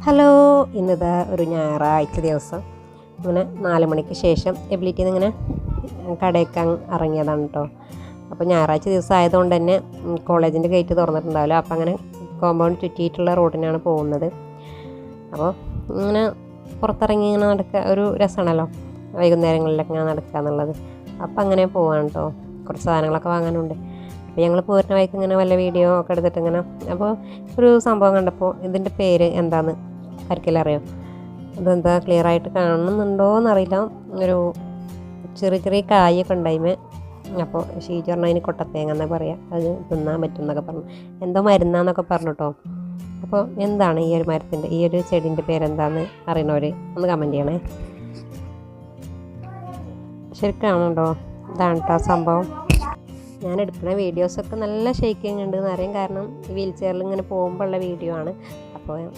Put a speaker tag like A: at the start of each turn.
A: Hello, ഇന്നിതാ ഒരു ഞായറാഴ്ച ദിവസം ഇങ്ങനെ 4 മണിക്ക് ശേഷം എബിലിറ്റിയിൽ നിന്ന് ഇങ്ങനെ കടയ്ക്ക് ഇറങ്ങിയതാണ് കേട്ടോ. അപ്പോൾ ഞായറാഴ്ച ദിവസം ആയതുകൊണ്ട് തന്നെ കോളേജിൻ്റെ ഗേറ്റ് തുറന്നിട്ടുണ്ടാവില്ല. അപ്പോൾ അങ്ങനെ കോമ്പൗണ്ട് ചുറ്റിയിട്ടുള്ള റോഡിനാണ് പോകുന്നത്. അപ്പോൾ ഇങ്ങനെ പുറത്തിറങ്ങി ഇങ്ങനെ നടക്കുക ഒരു രസമാണല്ലോ, വൈകുന്നേരങ്ങളിലൊക്കെ ഇങ്ങനെ നടക്കുക എന്നുള്ളത്. അപ്പോൾ അങ്ങനെ പോവാണ് കേട്ടോ. കുറച്ച് സാധനങ്ങളൊക്കെ വാങ്ങാനുണ്ട്. അപ്പോൾ ഞങ്ങൾ പോരുന്ന വഴിക്ക് ഇങ്ങനെ വല്ല വീഡിയോ ഒക്കെ എടുത്തിട്ട് ഇങ്ങനെ, അപ്പോൾ ഒരു സംഭവം കണ്ടപ്പോൾ ഇതിൻ്റെ പേര് എന്താണെന്ന് ആർക്കെല്ലാം അറിയാം? അതെന്താ ക്ലിയർ ആയിട്ട് കാണുന്നുണ്ടോ എന്നറിയില്ല. ഒരു ചെറിയ കായൊക്കെ ഉണ്ടായിമേ. അപ്പോൾ ഷീജ പറഞ്ഞാൽ അതിന് കൊട്ടത്തേങ്ങ എന്നാ പറയുക, അത് തിന്നാൻ പറ്റും എന്നൊക്കെ പറഞ്ഞു. എന്തോ മരുന്നാന്നൊക്കെ പറഞ്ഞു കേട്ടോ. അപ്പോൾ എന്താണ് ഈ ഒരു മരത്തിൻ്റെ ഈ ഒരു ചെടീൻ്റെ പേരെന്താണെന്ന് അറിയണവർ ഒന്ന് കമൻറ്റ് ചെയ്യണേ. ശരിക്കാണുണ്ടോ? ഇതാണ് കേട്ടോ സംഭവം. ഞാൻ എടുക്കുന്ന വീഡിയോസൊക്കെ നല്ല ഷേക്കിങ് ഉണ്ട് എന്ന് അറിയാം. കാരണം വീൽ ചെയറിൽ ഇങ്ങനെ പോകുമ്പോൾ ഉള്ള വീഡിയോ ആണ്. അപ്പോൾ